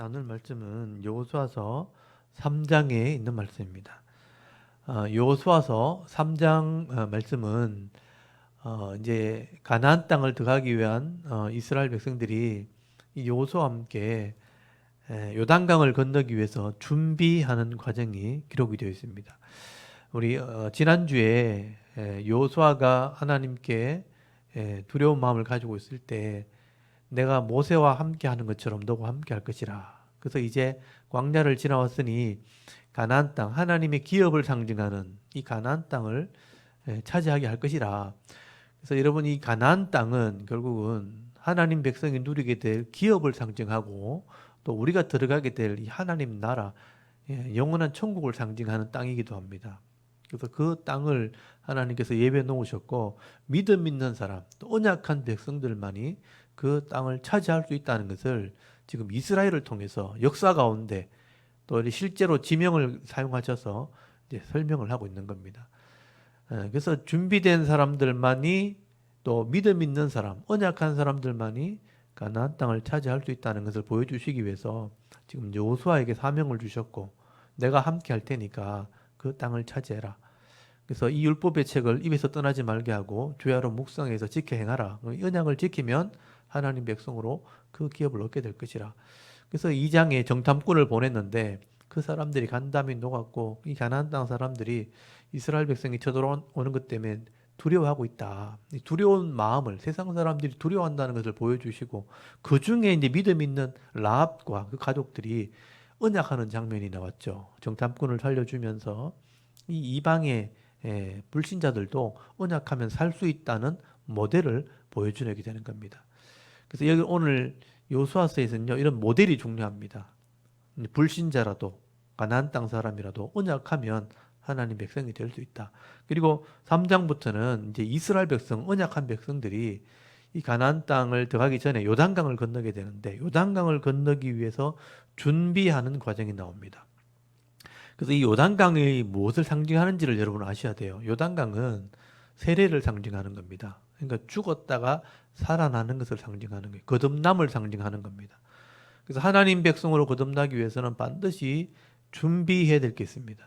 나눌 말씀은 여호수아서 3장에 있는 말씀입니다. 여호수아서 3장 말씀은 이제 가나안 땅을 들어가기 위한 이스라엘 백성들이 이 여호수아와 함께 요단강을 건너기 위해서 준비하는 과정이 기록이 되어 있습니다. 우리 지난주에 여호수아가 하나님께 두려운 마음을 가지고 있을 때 내가 모세와 함께 하는 것처럼 너와 함께 할 것이라. 그래서 이제 광야를 지나왔으니 가나안 땅, 하나님의 기업을 상징하는 이 가나안 땅을 차지하게 할 것이라. 그래서 여러분, 이 가나안 땅은 결국은 하나님 백성이 누리게 될 기업을 상징하고 또 우리가 들어가게 될 이 하나님 나라, 영원한 천국을 상징하는 땅이기도 합니다. 그래서 그 땅을 하나님께서 예배해 놓으셨고 믿음 있는 사람, 또 언약한 백성들만이 그 땅을 차지할 수 있다는 것을 지금 이스라엘을 통해서 역사 가운데 또 실제로 지명을 사용하셔서 이제 설명을 하고 있는 겁니다. 그래서 준비된 사람들만이 또 믿음 있는 사람, 언약한 사람들만이 가나안 땅을 차지할 수 있다는 것을 보여주시기 위해서 지금 여호수아에게 사명을 주셨고 내가 함께 할 테니까 그 땅을 차지해라. 그래서 이 율법의 책을 입에서 떠나지 말게 하고 주야로 묵상해서 지켜 행하라. 이 언약을 지키면 하나님 백성으로 그 기업을 얻게 될 것이라. 그래서 2장에 정탐꾼을 보냈는데 그 사람들이 간담이 녹았고 이 가나안 땅 사람들이 이스라엘 백성이 쳐들어오는 것 때문에 두려워하고 있다. 이 두려운 마음을 세상 사람들이 두려워한다는 것을 보여주시고 그 중에 이제 믿음 있는 라합과 그 가족들이 언약하는 장면이 나왔죠. 정탐꾼을 살려주면서 이 이방의 불신자들도 언약하면 살 수 있다는 모델을 보여주게 되는 겁니다. 그래서 여기 오늘 여호수아서에서는요, 이런 모델이 중요합니다. 불신자라도 가나안 땅 사람이라도 언약하면 하나님 백성이 될 수 있다. 그리고 3장부터는 이제 이스라엘 백성, 언약한 백성들이 이 가나안 땅을 들어가기 전에 요단강을 건너게 되는데 요단강을 건너기 위해서 준비하는 과정이 나옵니다. 그래서 이 요단강이 무엇을 상징하는지를 여러분 아셔야 돼요. 요단강은 세례를 상징하는 겁니다. 그러니까 죽었다가 살아나는 것을 상징하는 거예요. 거듭남을 상징하는 겁니다. 그래서 하나님 백성으로 거듭나기 위해서는 반드시 준비해야 될 게 있습니다.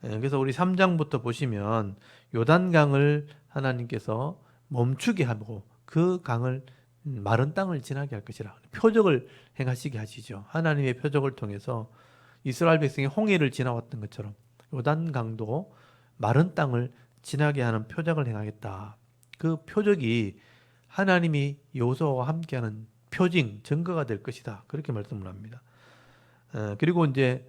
그래서 우리 3장부터 보시면 요단강을 하나님께서 멈추게 하고 그 강을 마른 땅을 지나게 할 것이라 표적을 행하시게 하시죠. 하나님의 표적을 통해서 이스라엘 백성이 홍해를 지나왔던 것처럼 요단강도 마른 땅을 지나게 하는 표적을 행하겠다. 그 표적이 하나님이 여호수아와 함께하는 표징, 증거가 될 것이다. 그렇게 말씀을 합니다. 그리고 이제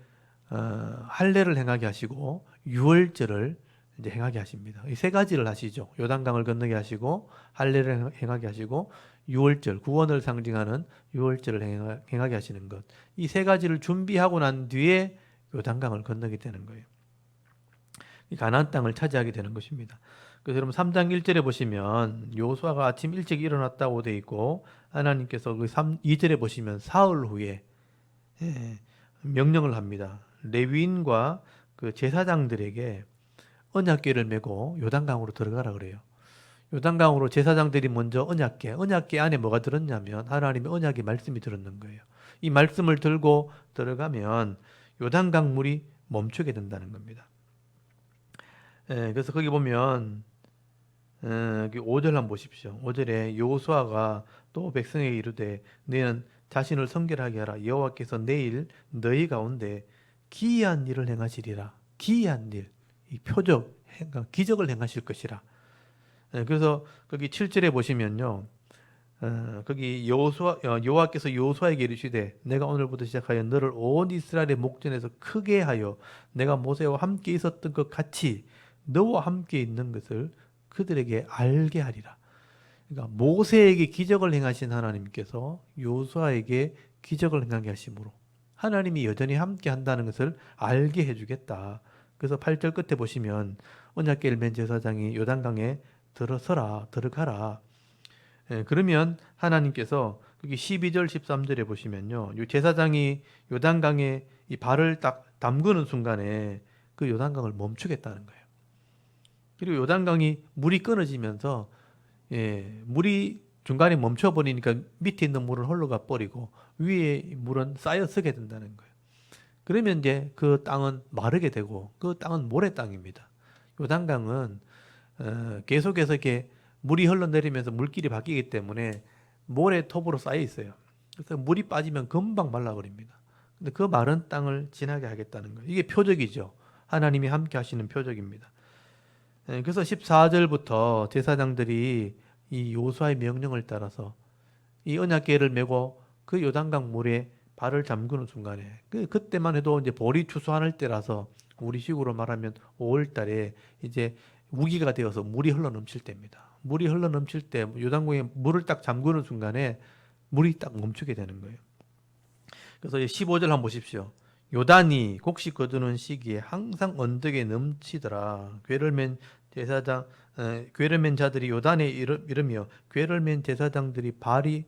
할례를 행하게 하시고 유월절을 이제 행하게 하십니다. 이 세 가지를 하시죠. 요단강을 건너게 하시고 할례를 행하게 하시고 유월절, 구원을 상징하는 유월절을 행하게 하시는 것. 이 세 가지를 준비하고 난 뒤에 요단강을 건너게 되는 거예요. 이 가나안 땅을 차지하게 되는 것입니다. 그래서 여러분 3장 1절에 보시면 여호수아가 아침 일찍 일어났다고 돼 있고 하나님께서 그 2절에 보시면 사흘 후에 명령을 합니다. 레위인과 그 제사장들에게 언약궤를 메고 요단강으로 들어가라 그래요. 요단강으로 제사장들이 먼저 언약궤 안에 뭐가 들었냐면 하나님의 언약의 말씀이 들었는 거예요. 이 말씀을 들고 들어가면 요단강 물이 멈추게 된다는 겁니다. 그래서 거기 보면 5절 한번 보십시오. 5절에 여호수아가 또 백성에게 이르되 너희는 자신을 성결하게 하라. 여호와께서 내일 너희 가운데 기이한 일을 행하시리라. 기이한 일, 이 표적, 기적을 행하실 것이라. 그래서 거기 7절에 보시면요. 거기 여호와께서 여호수아에게 이르시되 내가 오늘부터 시작하여 너를 온 이스라엘의 목전에서 크게 하여 내가 모세와 함께 있었던 것 같이 너와 함께 있는 것을 그들에게 알게 하리라. 그러니까 모세에게 기적을 행하신 하나님께서 여호수아에게 기적을 행하게 하심으로 하나님이 여전히 함께 한다는 것을 알게 해주겠다. 그래서 8절 끝에 보시면 언약궤를 맨 제사장이 요단강에 들어가라. 그러면 하나님께서 여기 12절 13절에 보시면요. 이 제사장이 요단강에 이 발을 딱 담그는 순간에 그 요단강을 멈추겠다는 거예요. 그리고 요단강이 물이 끊어지면서 물이 중간에 멈춰버리니까 밑에 있는 물은 흘러가 버리고 위에 물은 쌓여 서게 된다는 거예요. 그러면 이제 그 땅은 마르게 되고 그 땅은 모래 땅입니다. 요단강은 계속해서 이렇게 물이 흘러내리면서 물길이 바뀌기 때문에 모래톱으로 쌓여 있어요. 그래서 물이 빠지면 금방 말라버립니다. 근데 그 마른 땅을 지나게 하겠다는 거예요. 이게 표적이죠. 하나님이 함께 하시는 표적입니다. 그래서 14절부터 제사장들이 이 요수아의 명령을 따라서 이 언약궤를 메고 그 요단강 물에 발을 잠그는 순간에 그때만 해도 이제 보리 추수할 때라서 우리식으로 말하면 5월 달에 이제 우기가 되어서 물이 흘러 넘칠 때입니다. 물이 흘러 넘칠 때 요단강에 물을 딱 잠그는 순간에 물이 딱 멈추게 되는 거예요. 그래서 15절 한번 보십시오. 요단이 곡식 거두는 시기에 항상 언덕에 넘치더라. 궤를 맨 제사장 궤를 맨 자들이 요단에 이르며 궤를 맨 제사장들이 발이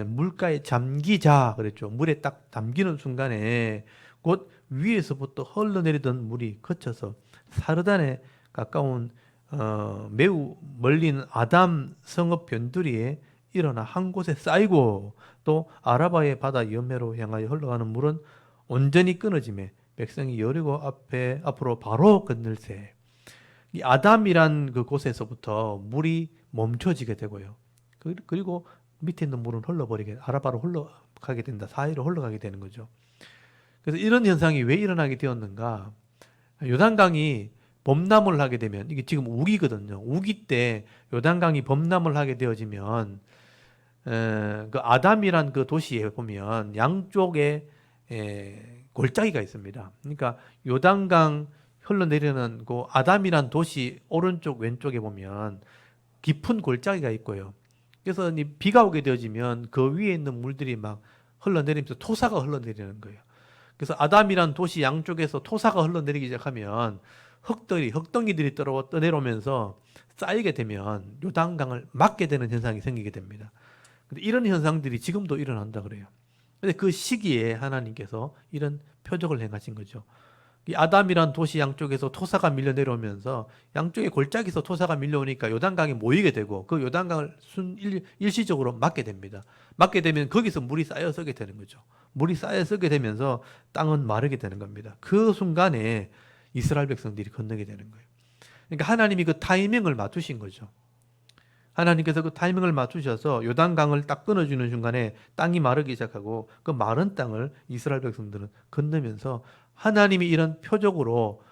물가에 잠기자 그랬죠. 물에 딱 담기는 순간에 곧 위에서부터 흘러내리던 물이 거쳐서 사르단에 가까운 매우 멀린 아담 성읍 변두리에 일어나 한 곳에 쌓이고 또 아라바의 바다 연매로 향하여 흘러가는 물은 온전히 끊어지매 백성이 여리고 앞으로 바로 건널세. 이 아담이란 그 곳에서부터 물이 멈춰지게 되고요. 그리고 밑에 있는 물은 흘러버리게 아라바로 흘러가게 된다. 사이로 흘러가게 되는 거죠. 그래서 이런 현상이 왜 일어나게 되었는가? 요단강이 범람을 하게 되면 이게 지금 우기거든요. 우기 때 요단강이 범람을 하게 되어지면 그 아담이란 그 도시에 보면 양쪽에 골짜기가 있습니다. 그러니까 요단강 흘러내리는 그 아담이란 도시 오른쪽 왼쪽에 보면 깊은 골짜기가 있고요. 그래서 비가 오게 되어지면 그 위에 있는 물들이 막 흘러내리면서 토사가 흘러내리는 거예요. 그래서 아담이란 도시 양쪽에서 토사가 흘러내리기 시작하면 흙덩이들이 떠내려오면서 쌓이게 되면 요단강을 막게 되는 현상이 생기게 됩니다. 근데 이런 현상들이 지금도 일어난다 그래요. 근데 그 시기에 하나님께서 이런 표적을 행하신 거죠. 이 아담이란 도시 양쪽에서 토사가 밀려 내려오면서 양쪽에 골짜기에서 토사가 밀려오니까 요단강이 모이게 되고 그 요단강을 일시적으로 막게 됩니다. 막게 되면 거기서 물이 쌓여 서게 되는 거죠. 물이 쌓여 서게 되면서 땅은 마르게 되는 겁니다. 그 순간에 이스라엘 백성들이 건너게 되는 거예요. 그러니까 하나님이 그 타이밍을 맞추신 거죠. 하나님께서 그 타이밍을 맞추셔서 요단강을 딱 끊어주는 순간에 땅이 마르기 시작하고 그 마른 땅을 이스라엘 백성들은 건너면서 하나님이 이런 표적으로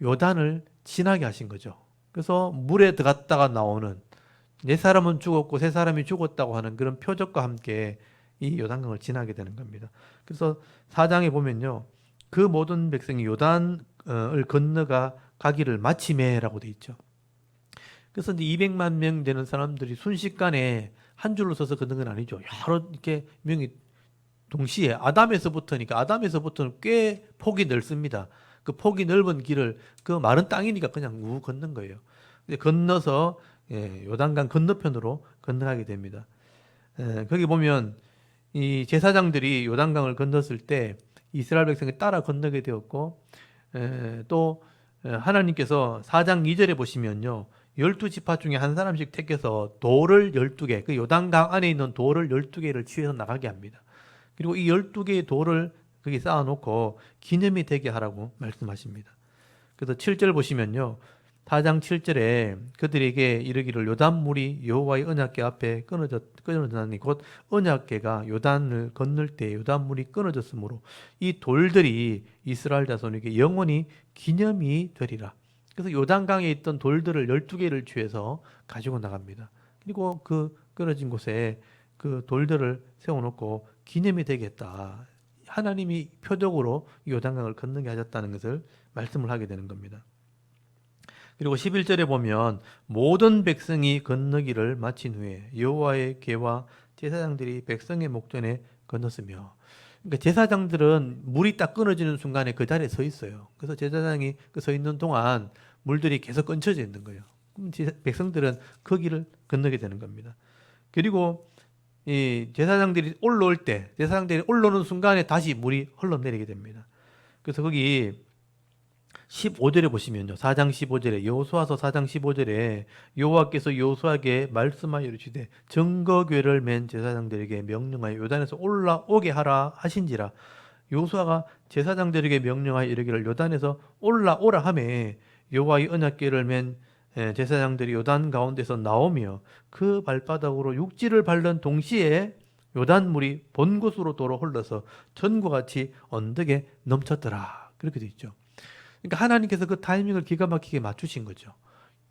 요단을 지나게 하신 거죠. 그래서 물에 들어갔다가 나오는 네 사람은 죽었고 세 사람이 죽었다고 하는 그런 표적과 함께 이 요단강을 지나게 되는 겁니다. 그래서 4장에 보면요. 그 모든 백성이 요단을 건너가 가기를 마치매라고 돼 있죠. 그래서 이제 200만 명 되는 사람들이 순식간에 한 줄로 서서 걷는 건 아니죠. 여러 이렇게 명이 동시에 아담에서부터는 꽤 폭이 넓습니다. 그 폭이 넓은 길을 그 마른 땅이니까 그냥 우 걷는 거예요. 건너서 요단강 건너편으로 건너가게 됩니다. 거기 보면 이 제사장들이 요단강을 건넜을 때 이스라엘 백성이 따라 건너게 되었고 또 하나님께서 4장 2절에 보시면요. 12지파 중에 한 사람씩 택해서 돌을 12개, 그 요단강 안에 있는 돌을 12개를 취해서 나가게 합니다. 그리고 이 12개의 돌을 거기 쌓아놓고 기념이 되게 하라고 말씀하십니다. 그래서 7절 보시면요. 4장 7절에 그들에게 이르기를 요단물이 여호와의 언약궤 앞에 끊어졌나니 곧 언약궤가 요단을 건널 때 요단물이 끊어졌으므로 이 돌들이 이스라엘 자손에게 영원히 기념이 되리라. 그래서 요단강에 있던 돌들을 12개를 취해서 가지고 나갑니다. 그리고 그 끊어진 곳에 그 돌들을 세워놓고 기념이 되겠다. 하나님이 표적으로 요단강을 건너게 하셨다는 것을 말씀을 하게 되는 겁니다. 그리고 11절에 보면 모든 백성이 건너기를 마친 후에 여호와의 궤와 제사장들이 백성의 목전에 건넜으며, 그러니까 제사장들은 물이 딱 끊어지는 순간에 그 자리에 서 있어요. 그래서 제사장이 서 있는 동안 물들이 계속 끊쳐져 있는 거예요. 그럼 백성들은 그 길을 건너게 되는 겁니다. 그리고 이 제사장들이 올라오는 순간에 다시 물이 흘러내리게 됩니다. 그래서 거기 15절에 보시면요. 4장 15절에 여호수아서 4장 15절에 여호와께서 여호수아에게 말씀하여 이르시되 증거궤를 맨 제사장들에게 명령하여 요단에서 올라오게 하라 하신지라. 여호수아가 제사장들에게 명령하여 이르기를 요단에서 올라오라 하매 여호와의 언약궤를 맨 제사장들이 요단 가운데서 나오며 그 발바닥으로 육지를 밟는 동시에 요단물이 본 곳으로 도로 흘러서 전과 같이 언덕에 넘쳤더라. 그렇게 돼 있죠. 그러니까 하나님께서 그 타이밍을 기가 막히게 맞추신 거죠.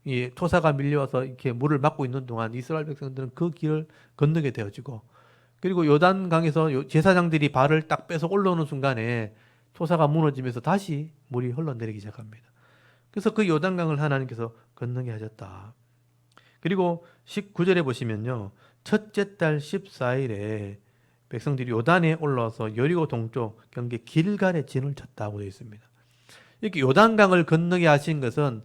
이 토사가 밀려와서 이렇게 물을 막고 있는 동안 이스라엘 백성들은 그 길을 건너게 되어지고, 그리고 요단강에서 제사장들이 발을 딱 빼서 올라오는 순간에 토사가 무너지면서 다시 물이 흘러내리기 시작합니다. 그래서 그 요단강을 하나님께서 건너게 하셨다. 그리고 19절에 보시면요. 첫째 달 14일에 백성들이 요단에 올라와서 여리고 동쪽 경계 길갈에 진을 쳤다고 되어 있습니다. 이렇게 요단강을 건너게 하신 것은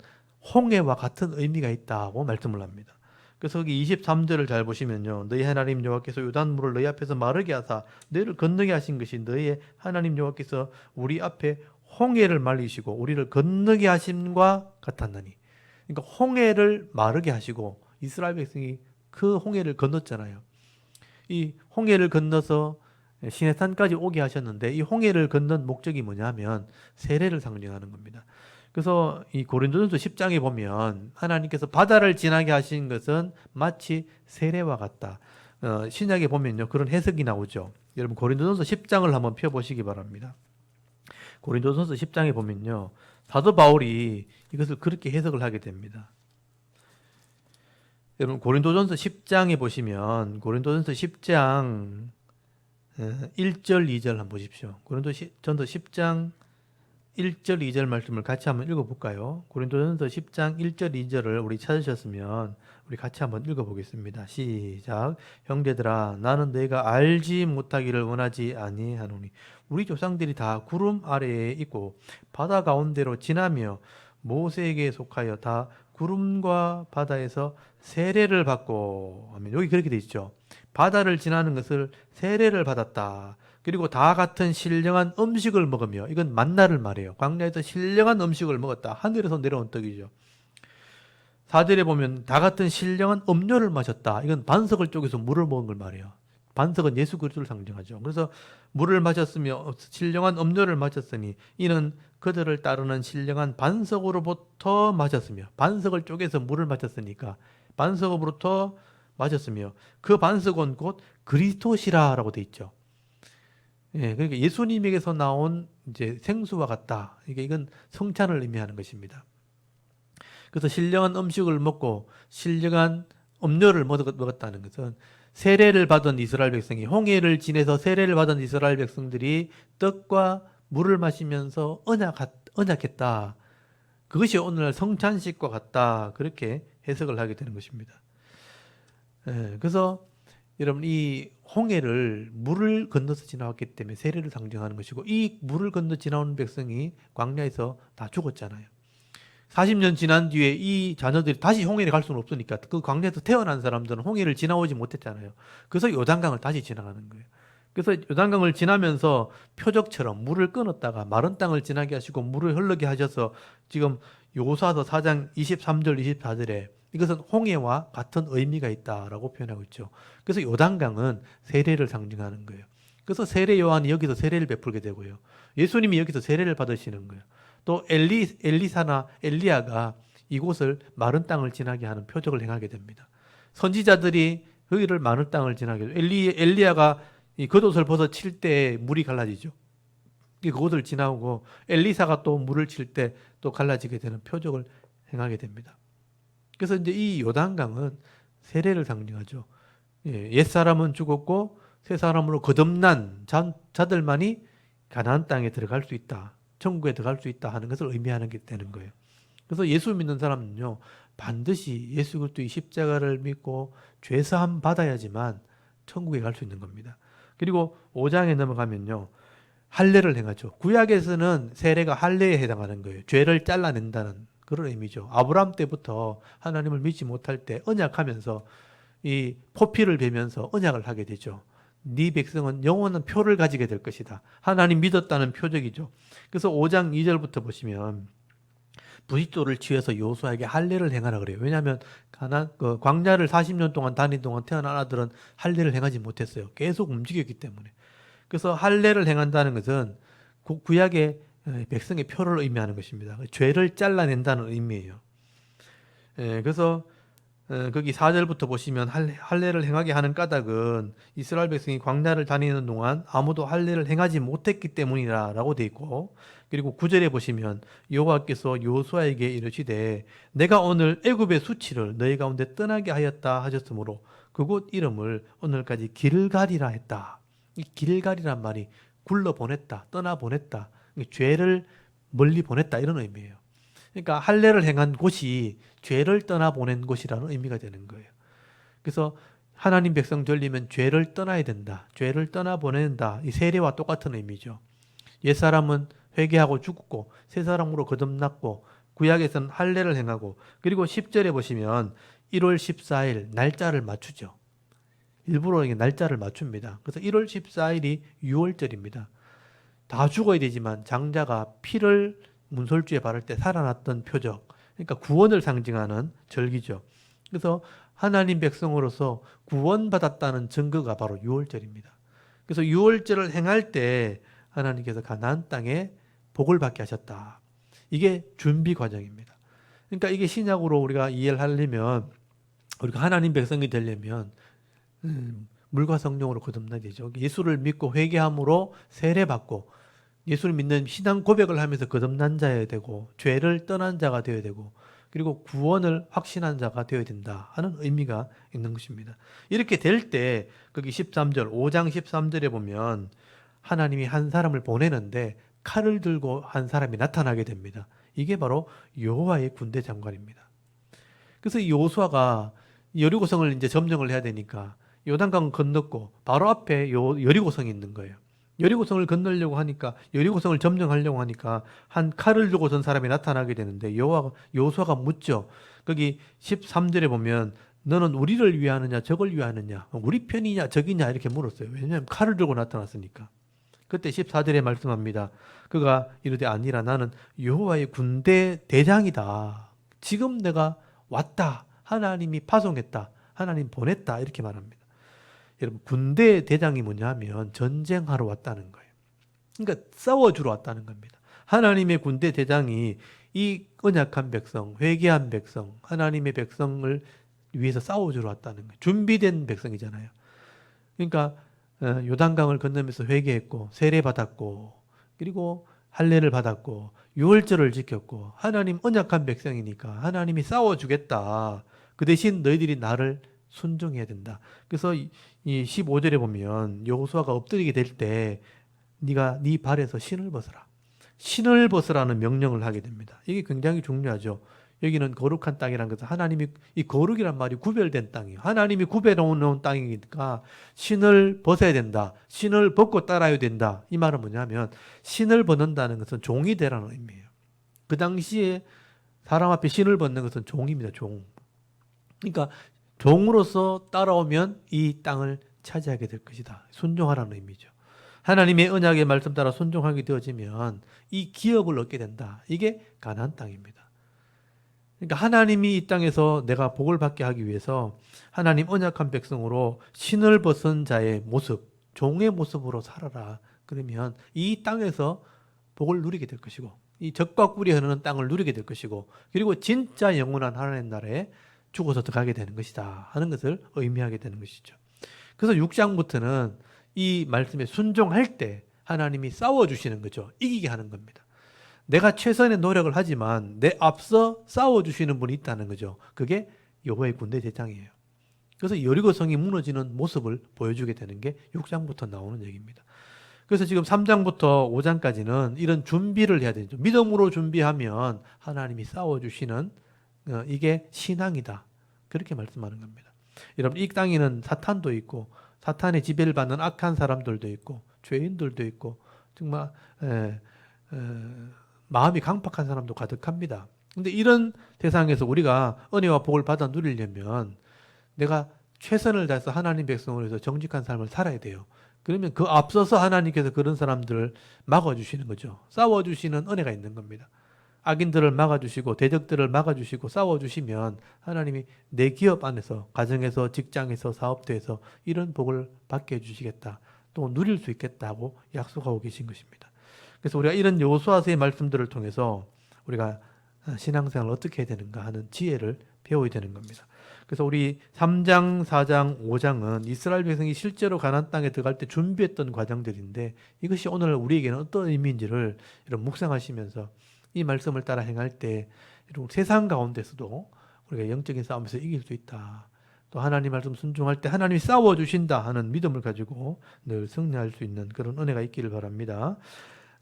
홍해와 같은 의미가 있다고 말씀을 합니다. 그래서 여기 23절을 잘 보시면요. 너희 하나님 여호와께서 요단물을 너희 앞에서 마르게 하사 너희를 건너게 하신 것이 너희의 하나님 여호와께서 우리 앞에 홍해를 말리시고 우리를 건너게 하심과 같았나니. 그러니까 홍해를 마르게 하시고 이스라엘 백성이 그 홍해를 건넜잖아요. 이 홍해를 건너서 시내산까지 오게 하셨는데 이 홍해를 건넌 목적이 뭐냐면 세례를 상징하는 겁니다. 그래서 이 고린도전서 10장에 보면 하나님께서 바다를 지나게 하신 것은 마치 세례와 같다. 신약에 보면요 그런 해석이 나오죠. 여러분 고린도전서 10장을 한번 펴보시기 바랍니다. 고린도전서 10장에 보면요 사도 바울이 이것을 그렇게 해석을 하게 됩니다. 여러분 고린도전서 10장에 보시면 고린도전서 10장 1절 2절 한번 보십시오. 고린도전서 10장 1절 2절 말씀을 같이 한번 읽어볼까요? 고린도전서 10장 1절 2절을 우리 찾으셨으면 우리 같이 한번 읽어보겠습니다. 시작. 형제들아 나는 너희가 알지 못하기를 원하지 아니하노니 우리 조상들이 다 구름 아래에 있고 바다 가운데로 지나며 모세에게 속하여 다 구름과 바다에서 세례를 받고 하면 여기 그렇게 돼 있죠. 바다를 지나는 것을 세례를 받았다. 그리고 다 같은 신령한 음식을 먹으며 이건 만나를 말해요. 광야에서 신령한 음식을 먹었다. 하늘에서 내려온 떡이죠. 4절에 보면 다 같은 신령한 음료를 마셨다. 이건 반석을 쪼개서 물을 먹은 걸 말해요. 반석은 예수 그리스도를 상징하죠. 그래서 물을 마셨으며 신령한 음료를 마셨으니 이는 그들을 따르는 신령한 반석으로부터 마셨으며 반석을 쪼개서 물을 마셨으니까 반석으로부터 마셨으며 그 반석은 곧 그리스도시라라고 돼 있죠. 예, 그러니까 예수님에게서 나온 이제 생수와 같다. 이건 성찬을 의미하는 것입니다. 그래서 신령한 음식을 먹고 신령한 음료를 먹었다는 것은 세례를 받은 이스라엘 백성이 홍해를 지내서 세례를 받은 이스라엘 백성들이 떡과 물을 마시면서 언약했다. 그것이 오늘날 성찬식과 같다. 그렇게 해석을 하게 되는 것입니다. 예, 그래서 여러분 이 홍해를 물을 건너서 지나왔기 때문에 세례를 상징하는 것이고 이 물을 건너 지나오는 백성이 광야에서 다 죽었잖아요. 40년 지난 뒤에 이 자녀들이 다시 홍해를 갈 수는 없으니까 그 광야에서 태어난 사람들은 홍해를 지나오지 못했잖아요. 그래서 요단강을 다시 지나가는 거예요. 그래서 요단강을 지나면서 표적처럼 물을 끊었다가 마른 땅을 지나게 하시고 물을 흐르게 하셔서 지금 여호수아서 4장 23절 24절에 이것은 홍해와 같은 의미가 있다라고 표현하고 있죠. 그래서 요단강은 세례를 상징하는 거예요. 그래서 세례 요한이 여기서 세례를 베풀게 되고요. 예수님이 여기서 세례를 받으시는 거예요. 또 엘리사나 엘리야가 이곳을 마른 땅을 지나게 하는 표적을 행하게 됩니다. 선지자들이 거기를 마른 땅을 지나게 돼요. 엘리야가 이 겉옷을 벗어 칠 때 물이 갈라지죠. 그곳을 지나오고 엘리사가 또 물을 칠 때 또 갈라지게 되는 표적을 행하게 됩니다. 그래서 이제 이 요단강은 세례를 상징하죠. 옛사람은 죽었고 새 사람으로 거듭난 자들만이 가나안 땅에 들어갈 수 있다. 천국에 들어갈 수 있다 하는 것을 의미하는 게 되는 거예요. 그래서 예수 믿는 사람은요. 반드시 예수 그리스도의 십자가를 믿고 죄사함 받아야지만 천국에 갈 수 있는 겁니다. 그리고 5장에 넘어가면요. 할례를 행하죠. 구약에서는 세례가 할례에 해당하는 거예요. 죄를 잘라낸다는 그런 의미죠. 아브라함 때부터 하나님을 믿지 못할 때 언약하면서 이 포피를 베면서 언약을 하게 되죠. 네 백성은 영원한 표를 가지게 될 것이다. 하나님 믿었다는 표적이죠. 그래서 5장 2절부터 보시면 부싯돌을 취해서 여호수아에게 할례를 행하라 그래요. 왜냐하면 광야를 40년 동안 다닌 동안 태어난 아들은 할례를 행하지 못했어요. 계속 움직였기 때문에. 그래서 할례를 행한다는 것은 구약의 백성의 표를 의미하는 것입니다. 죄를 잘라낸다는 의미예요. 그래서 거기 4절부터 보시면 할례를 행하게 하는 까닭은 이스라엘 백성이 광야를 다니는 동안 아무도 할례를 행하지 못했기 때문이라고 돼 있고, 그리고 9절에 보시면 여호와께서 여호수아에게 이르시되 내가 오늘 애굽의 수치를 너희 가운데 떠나게 하였다 하셨으므로 그곳 이름을 오늘까지 길갈이라 했다. 이 길갈이란 말이 굴러 보냈다, 떠나 보냈다, 죄를 멀리 보냈다 이런 의미예요. 그러니까 할례를 행한 곳이 죄를 떠나 보낸 곳이라는 의미가 되는 거예요. 그래서 하나님 백성 되려면 죄를 떠나야 된다. 죄를 떠나 보낸다. 이 세례와 똑같은 의미죠. 옛사람은 회개하고 죽고 새 사람으로 거듭났고, 구약에서는 할례를 행하고, 그리고 10절에 보시면 1월 14일 날짜를 맞추죠. 일부러 날짜를 맞춥니다. 그래서 1월 14일이 6월절입니다. 다 죽어야 되지만 장자가 피를 문설주에 바를 때 살아났던 표적, 그러니까 구원을 상징하는 절기죠. 그래서 하나님 백성으로서 구원받았다는 증거가 바로 유월절입니다. 그래서 유월절을 행할 때 하나님께서 가나안 땅에 복을 받게 하셨다. 이게 준비 과정입니다. 그러니까 이게 신약으로 우리가 이해를 하려면, 우리가 하나님 백성이 되려면 물과 성령으로 거듭나야 되죠. 예수를 믿고 회개함으로 세례받고 예수를 믿는 신앙 고백을 하면서 거듭난 자여야 되고, 죄를 떠난 자가 되어야 되고, 그리고 구원을 확신한 자가 되어야 된다 하는 의미가 있는 것입니다. 이렇게 될 때 거기 13절, 5장 13절에 보면 하나님이 한 사람을 보내는데 칼을 들고 한 사람이 나타나게 됩니다. 이게 바로 여호와의 군대 장관입니다. 그래서 여호수아가 여리고성을 이제 점령을 해야 되니까 요단강 건넜고 바로 앞에 여리고성이 있는 거예요. 여리고성을 건너려고 하니까, 여리고성을 점령하려고 하니까 한 칼을 들고 선 사람이 나타나게 되는데 여호수아가 묻죠. 거기 13절에 보면 너는 우리를 위하느냐 적을 위하느냐, 우리 편이냐 적이냐 이렇게 물었어요. 왜냐하면 칼을 들고 나타났으니까. 그때 14절에 말씀합니다. 그가 이르되 아니라 나는 여호와의 군대 대장이다. 지금 내가 왔다. 하나님이 파송했다. 하나님 보냈다. 이렇게 말합니다. 여러분, 군대 대장이 뭐냐 하면 전쟁하러 왔다는 거예요. 그러니까 싸워주러 왔다는 겁니다. 하나님의 군대 대장이 이 언약한 백성, 회개한 백성, 하나님의 백성을 위해서 싸워주러 왔다는 거예요. 준비된 백성이잖아요. 그러니까 요단강을 건너면서 회개했고 세례받았고, 그리고 할례를 받았고 유월절을 지켰고, 하나님 언약한 백성이니까 하나님이 싸워주겠다. 그 대신 너희들이 나를 순종해야 된다. 그래서 이 15절에 보면 여호수아가 엎드리게 될 때 네가 네 발에서 신을 벗어라. 신을 벗으라는 명령을 하게 됩니다. 이게 굉장히 중요하죠. 여기는 거룩한 땅이라는 것은 하나님이, 이 거룩이란 말이 구별된 땅이에요. 하나님이 구별해놓은 땅이니까 신을 벗어야 된다. 신을 벗고 따라야 된다. 이 말은 뭐냐면 신을 벗는다는 것은 종이 되라는 의미예요. 그 당시에 사람 앞에 신을 벗는 것은 종입니다. 종. 그러니까 종으로서 따라오면 이 땅을 차지하게 될 것이다. 순종하라는 의미죠. 하나님의 언약의 말씀 따라 순종하게 되어지면 이 기업을 얻게 된다. 이게 가나안 땅입니다. 그러니까 하나님이 이 땅에서 내가 복을 받게 하기 위해서 하나님 언약한 백성으로 신을 벗은 자의 모습, 종의 모습으로 살아라. 그러면 이 땅에서 복을 누리게 될 것이고, 이 젖과 꿀이 흐르는 땅을 누리게 될 것이고, 그리고 진짜 영원한 하나님 나라에 죽어서 들어가게 되는 것이다 하는 것을 의미하게 되는 것이죠. 그래서 6장부터는 이 말씀에 순종할 때 하나님이 싸워주시는 거죠. 이기게 하는 겁니다. 내가 최선의 노력을 하지만 내 앞서 싸워주시는 분이 있다는 거죠. 그게 여호와의 군대 대장이에요. 그래서 여리고성이 무너지는 모습을 보여주게 되는 게 6장부터 나오는 얘기입니다. 그래서 지금 3장부터 5장까지는 이런 준비를 해야 되죠. 믿음으로 준비하면 하나님이 싸워주시는, 이게 신앙이다. 그렇게 말씀하는 겁니다. 여러분, 이 땅에는 사탄도 있고 사탄의 지배를 받는 악한 사람들도 있고 죄인들도 있고 정말 마음이 강팍한 사람도 가득합니다. 근데 이런 세상에서 우리가 은혜와 복을 받아 누리려면 내가 최선을 다해서 하나님 백성으로서 정직한 삶을 살아야 돼요. 그러면 그 앞서서 하나님께서 그런 사람들을 막아주시는 거죠. 싸워주시는 은혜가 있는 겁니다. 악인들을 막아주시고 대적들을 막아주시고 싸워주시면 하나님이 내 기업 안에서, 가정에서, 직장에서, 사업대에서 이런 복을 받게 해주시겠다, 또 누릴 수 있겠다고 약속하고 계신 것입니다. 그래서 우리가 이런 여호수아서의 말씀들을 통해서 우리가 신앙생활을 어떻게 해야 되는가 하는 지혜를 배워야 되는 겁니다. 그래서 우리 3장, 4장, 5장은 이스라엘 백성이 실제로 가나안 땅에 들어갈 때 준비했던 과정들인데, 이것이 오늘 우리에게는 어떤 의미인지를 여러분 묵상하시면서 이 말씀을 따라 행할 때 여러분 세상 가운데서도 우리가 영적인 싸움에서 이길 수 있다, 또 하나님 말씀 순종할 때 하나님이 싸워주신다 하는 믿음을 가지고 늘 승리할 수 있는 그런 은혜가 있기를 바랍니다.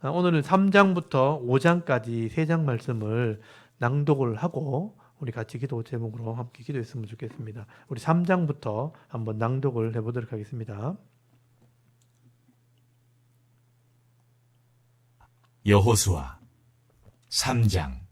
오늘은 3장부터 5장까지 3장 말씀을 낭독을 하고 우리 같이 기도 제목으로 함께 기도했으면 좋겠습니다. 우리 3장부터 한번 낭독을 해보도록 하겠습니다. 여호수아 3장.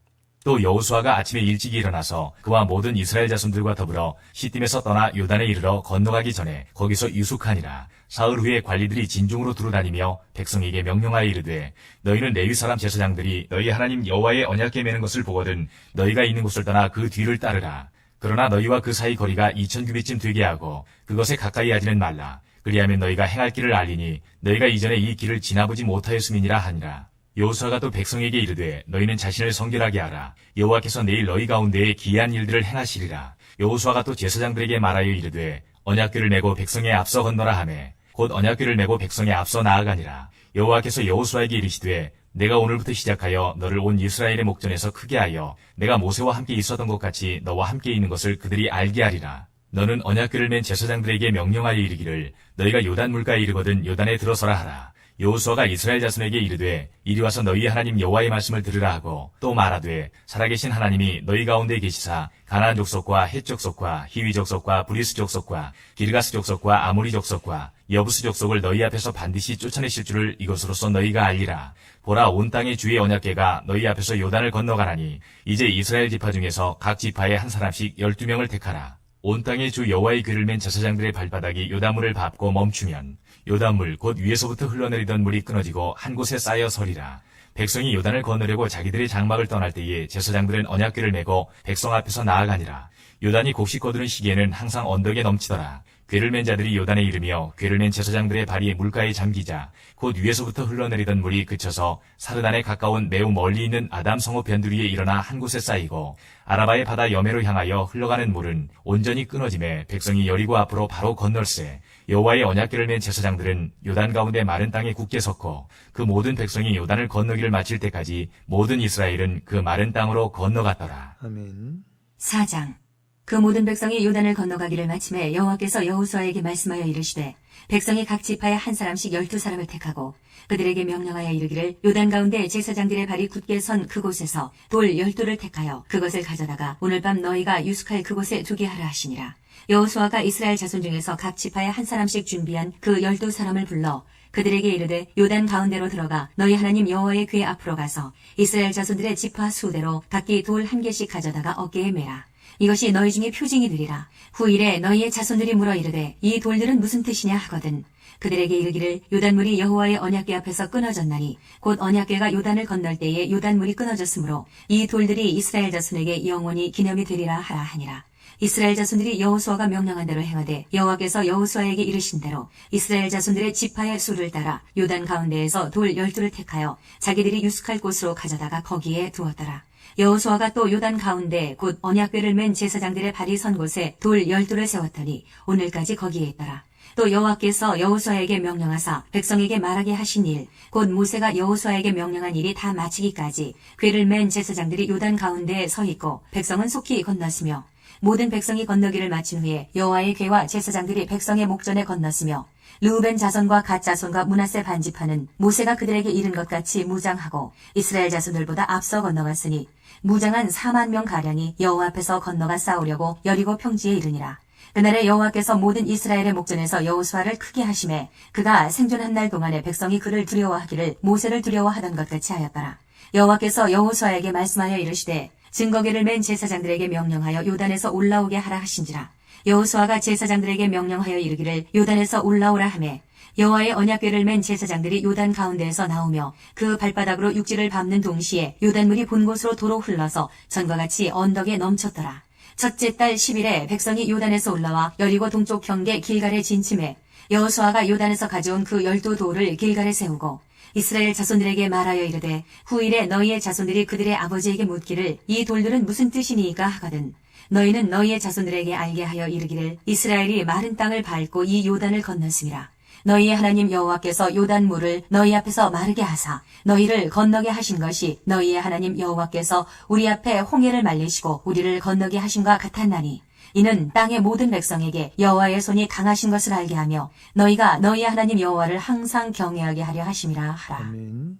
또 여호수아가 아침에 일찍 일어나서 그와 모든 이스라엘 자손들과 더불어 시딤에서 떠나 요단에 이르러 건너가기 전에 거기서 유숙하니라. 사흘 후에 관리들이 진중으로 두루다니며 백성에게 명령하여 이르되, 너희는 레위 사람 제사장들이 너희 하나님 여호와의 언약궤 매는 것을 보거든 너희가 있는 곳을 떠나 그 뒤를 따르라. 그러나 너희와 그 사이 거리가 2000규빗쯤 되게 하고 그것에 가까이 하지는 말라. 그리하면 너희가 행할 길을 알리니 너희가 이전에 이 길을 지나보지 못하였음이니라 하니라. 여호수아가 또 백성에게 이르되, 너희는 자신을 성결하게 하라. 여호와께서 내일 너희 가운데에 기이한 일들을 행하시리라. 여호수아가 또 제사장들에게 말하여 이르되, 언약궤를 메고 백성에 앞서 건너라 하매 곧 언약궤를 메고 백성에 앞서 나아가니라. 여호와께서 여호수아에게 이르시되, 내가 오늘부터 시작하여 너를 온 이스라엘의 목전에서 크게 하여 내가 모세와 함께 있었던 것 같이 너와 함께 있는 것을 그들이 알게 하리라. 너는 언약궤를 맨 제사장들에게 명령하여 이르기를, 너희가 요단 물가에 이르거든 요단에 들어서라 하라. 여호수아가 이스라엘 자손에게 이르되, 이리 와서 너희 하나님 여호와의 말씀을 들으라 하고 또 말하되, 살아계신 하나님이 너희 가운데 계시사 가나안 족속과 헷 족속과 히위 족속과 브리스 족속과 기르가스 족속과 아모리 족속과 여부스 족속을 너희 앞에서 반드시 쫓아내실 줄을 이것으로써 너희가 알리라. 보라, 온 땅의 주의 언약궤가 너희 앞에서 요단을 건너가라니 이제 이스라엘 지파 중에서 각 지파에 한 사람씩 12명을 택하라. 온 땅의 주 여호와의 궤를 맨 제사장들의 발바닥이 요단물을 밟고 멈추면 요단물 곧 위에서부터 흘러내리던 물이 끊어지고 한 곳에 쌓여 서리라. 백성이 요단을 건너려고 자기들의 장막을 떠날 때에 제사장들은 언약궤를 메고 백성 앞에서 나아가니라. 요단이 곡식 거두는 시기에는 항상 언덕에 넘치더라. 궤를 맨 자들이 요단에 이르며 궤를 맨 제사장들의 발이 물가에 잠기자 곧 위에서부터 흘러내리던 물이 그쳐서 사르단에 가까운 매우 멀리 있는 아담 성읍 변두리에 일어나 한 곳에 쌓이고, 아라바의 바다 여매로 향하여 흘러가는 물은 온전히 끊어짐에 백성이 여리고 앞으로 바로 건널세. 여호와의 언약궤를 맨 제사장들은 요단 가운데 마른 땅에 굳게 섰고 그 모든 백성이 요단을 건너기를 마칠 때까지 모든 이스라엘은 그 마른 땅으로 건너갔더라. 아멘. 4장. 그 모든 백성이 요단을 건너가기를 마침에 여호와께서 여호수아에게 말씀하여 이르시되, 백성이 각 지파에 한 사람씩 12사람을 택하고 그들에게 명령하여 이르기를, 요단 가운데 제사장들의 발이 굳게 선 그곳에서 돌 12돌을 택하여 그것을 가져다가 오늘 밤 너희가 유숙할 그곳에 두게 하라 하시니라. 여호수아가 이스라엘 자손 중에서 각 지파에 한 사람씩 준비한 그 12사람을 불러 그들에게 이르되, 요단 가운데로 들어가 너희 하나님 여호와의 궤 앞으로 가서 이스라엘 자손들의 지파 수대로 각기 돌 1개씩 가져다가 어깨에 매라. 이것이 너희 중에 표징이 되리라. 후일에 너희의 자손들이 물어 이르되, 이 돌들은 무슨 뜻이냐 하거든 그들에게 이르기를, 요단물이 여호와의 언약궤 앞에서 끊어졌나니 곧 언약궤가 요단을 건널 때에 요단물이 끊어졌으므로 이 돌들이 이스라엘 자손에게 영원히 기념이 되리라 하라 하니라. 이스라엘 자손들이 여호수아가 명령한 대로 행하되 여호와께서 여호수아에게 이르신 대로 이스라엘 자손들의 지파의 수를 따라 요단 가운데에서 돌 12를 택하여 자기들이 유숙할 곳으로 가져다가 거기에 두었더라. 여호수아가 또 요단 가운데 곧 언약궤를 맨 제사장들의 발이 선 곳에 돌 12돌을 세웠더니 오늘까지 거기에 있더라. 또 여호와께서 여호수아에게 명령하사 백성에게 말하게 하신 일, 곧 모세가 여호수아에게 명령한 일이 다 마치기까지 궤를 맨 제사장들이 요단 가운데에 서 있고 백성은 속히 건넜으며, 모든 백성이 건너기를 마친 후에 여호와의 궤와 제사장들이 백성의 목전에 건넜으며, 르우벤 자손과 갓 자손과 므낫세 반지파는 모세가 그들에게 이른 것 같이 무장하고 이스라엘 자손들보다 앞서 건너갔으니 무장한 4만 명 가량이 여호와 앞에서 건너가 싸우려고 여리고 평지에 이르니라. 그날에 여호와께서 모든 이스라엘의 목전에서 여호수아를 크게 하심에 그가 생존한 날 동안에 백성이 그를 두려워하기를 모세를 두려워하던 것 같이 하였더라. 여호와께서 여호수아에게 말씀하여 이르시되, 증거궤를 맨 제사장들에게 명령하여 요단에서 올라오게 하라 하신지라. 여호수아가 제사장들에게 명령하여 이르기를 요단에서 올라오라 하매 여호와의 언약궤를 맨 제사장들이 요단 가운데에서 나오며 그 발바닥으로 육지를 밟는 동시에 요단물이 본 곳으로 도로 흘러서 전과 같이 언덕에 넘쳤더라. 첫째 달 10일에 백성이 요단에서 올라와 여리고 동쪽 경계 길갈에 진침해 여호수아가 요단에서 가져온 그 12돌을 길갈에 세우고 이스라엘 자손들에게 말하여 이르되 후일에 너희의 자손들이 그들의 아버지에게 묻기를 이 돌들은 무슨 뜻이니이까 하거든 너희는 너희의 자손들에게 알게 하여 이르기를 이스라엘이 마른 땅을 밟고 이 요단을 건넜음이라. 너희의 하나님 여호와께서 요단물을 너희 앞에서 마르게 하사 너희를 건너게 하신 것이 너희의 하나님 여호와께서 우리 앞에 홍해를 말리시고 우리를 건너게 하심과 같았나니 이는 땅의 모든 백성에게 여호와의 손이 강하신 것을 알게 하며 너희가 너희의 하나님 여호와를 항상 경외하게 하려 하심이라 하라. 아멘.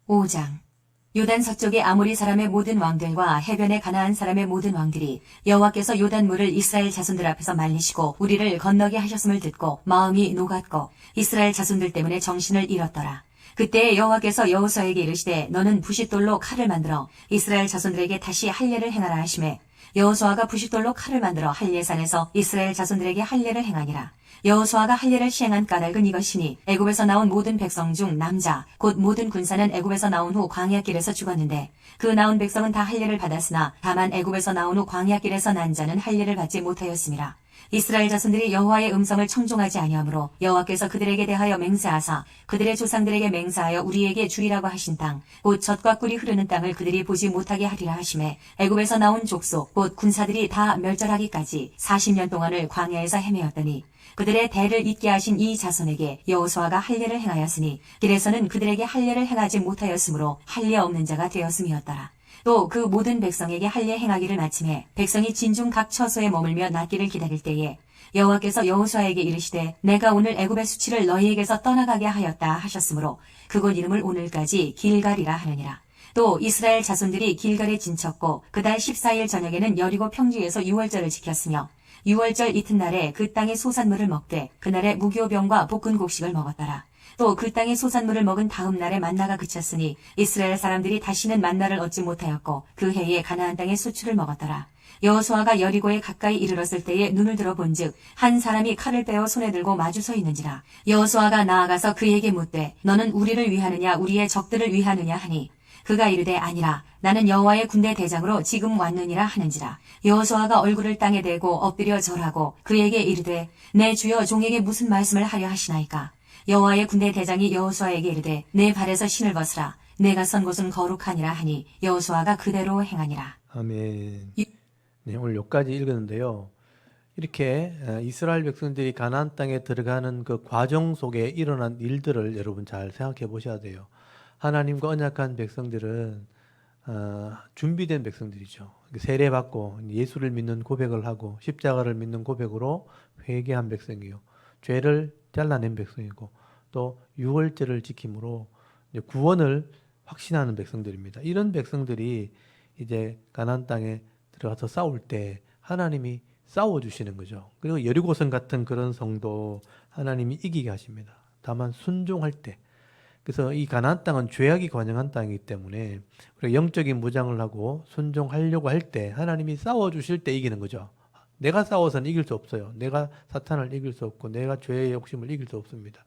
5장 요단 서쪽의 아모리 사람의 모든 왕들과 해변의 가나안 사람의 모든 왕들이 여호와께서 요단물을 이스라엘 자손들 앞에서 말리시고 우리를 건너게 하셨음을 듣고 마음이 녹았고 이스라엘 자손들 때문에 정신을 잃었더라. 그때 여호와께서 여호수아에게 이르시되 너는 부싯돌로 칼을 만들어 이스라엘 자손들에게 다시 할례를 행하라 하시매 여호수아가 부싯돌로 칼을 만들어 할례산에서 이스라엘 자손들에게 할례를 행하니라. 여호수아가 할례를 시행한 까닭은 이것이니 애굽에서 나온 모든 백성 중 남자 곧 모든 군사는 애굽에서 나온 후 광야길에서 죽었는데 그 나온 백성은 다 할례를 받았으나 다만 애굽에서 나온 후 광야길에서 난 자는 할례를 받지 못하였음이라. 이스라엘 자손들이 여호와의 음성을 청종하지 아니하므로 여호와께서 그들에게 대하여 맹세하사 그들의 조상들에게 맹세하여 우리에게 주리라고 하신 땅 곧 젖과 꿀이 흐르는 땅을 그들이 보지 못하게 하리라 하시매 애굽에서 나온 족속 곧 군사들이 다 멸절하기까지 40년 동안을 광야에서 헤매었더니 그들의 대를 잇게 하신 이 자손에게 여호수아가 할례를 행하였으니 길에서는 그들에게 할례를 행하지 못하였으므로 할례 없는 자가 되었음이었더라. 또 그 모든 백성에게 할례 행하기를 마침에 백성이 진중 각 처소에 머물며 낫기를 기다릴 때에 여호와께서 여호수아에게 이르시되 내가 오늘 애굽의 수치를 너희에게서 떠나가게 하였다 하셨으므로 그곳 이름을 오늘까지 길갈이라 하느니라. 또 이스라엘 자손들이 길갈에 진쳤고 그달 14일 저녁에는 여리고 평지에서 유월절을 지켰으며 유월절 이튿날에 그 땅의 소산물을 먹되 그날에 무교병과 볶은 곡식을 먹었더라. 또 그 땅의 소산물을 먹은 다음 날에 만나가 그쳤으니 이스라엘 사람들이 다시는 만나를 얻지 못하였고 그 해에 가나안 땅의 수출을 먹었더라. 여호수아가 여리고에 가까이 이르렀을 때에 눈을 들어 본즉 한 사람이 칼을 빼어 손에 들고 마주 서 있는지라. 여호수아가 나아가서 그에게 묻되 너는 우리를 위하느냐 우리의 적들을 위하느냐 하니 그가 이르되 아니라 나는 여호와의 군대 대장으로 지금 왔느니라 하는지라. 여호수아가 얼굴을 땅에 대고 엎드려 절하고 그에게 이르되 내 주여 종에게 무슨 말씀을 하려 하시나이까. 여호와의 군대 대장이 여호수아에게 이르되 내 발에서 신을 벗으라. 내가 선 곳은 거룩하니라 하니 여호수아가 그대로 행하니라. 아멘. 네, 오늘 여기까지 읽었는데요. 이렇게 이스라엘 백성들이 가나안 땅에 들어가는 그 과정 속에 일어난 일들을 여러분 잘 생각해 보셔야 돼요. 하나님과 언약한 백성들은 준비된 백성들이죠. 세례받고 예수를 믿는 고백을 하고 십자가를 믿는 고백으로 회개한 백성이요. 죄를 잘라낸 백성이고 또 유월절을 지킴으로 구원을 확신하는 백성들입니다. 이런 백성들이 이제 가나안 땅에 들어가서 싸울 때 하나님이 싸워주시는 거죠. 그리고 여리고성 같은 그런 성도 하나님이 이기게 하십니다. 다만 순종할 때. 그래서 이 가나안 땅은 죄악이 관영한 땅이기 때문에 우리가 영적인 무장을 하고 순종하려고 할 때 하나님이 싸워주실 때 이기는 거죠. 내가 싸워서는 이길 수 없어요. 내가 사탄을 이길 수 없고 내가 죄의 욕심을 이길 수 없습니다.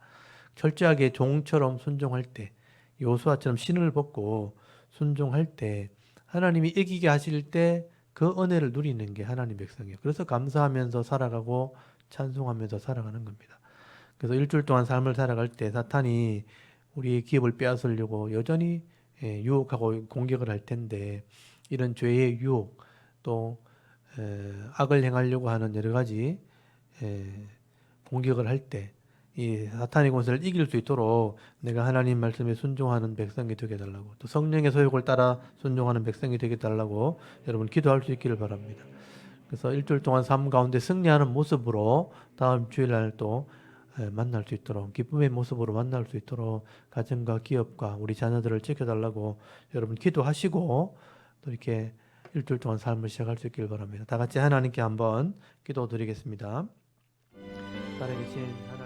철저하게 종처럼 순종할 때 여호수아처럼 신을 벗고 순종할 때 하나님이 이기게 하실 때 그 은혜를 누리는 게 하나님 백성이에요. 그래서 감사하면서 살아가고 찬송하면서 살아가는 겁니다. 그래서 일주일 동안 삶을 살아갈 때 사탄이 우리의 기업을 빼앗으려고 여전히 유혹하고 공격을 할 텐데 이런 죄의 유혹 또 악을 행하려고 하는 여러 가지 공격을 할 때 이 사탄의 권세를 이길 수 있도록 내가 하나님 말씀에 순종하는 백성이 되게 해달라고 또 성령의 소욕을 따라 순종하는 백성이 되게 해달라고 여러분 기도할 수 있기를 바랍니다. 그래서 일주일 동안 삶 가운데 승리하는 모습으로 다음 주일날 또 만날 수 있도록 기쁨의 모습으로 만날 수 있도록 가정과 기업과 우리 자녀들을 지켜달라고 여러분 기도하시고 또 이렇게 일주일 동안 삶을 시작할 수 있기를 바랍니다. 다 같이 하나님께 한번 기도드리겠습니다. 살아계신 하나님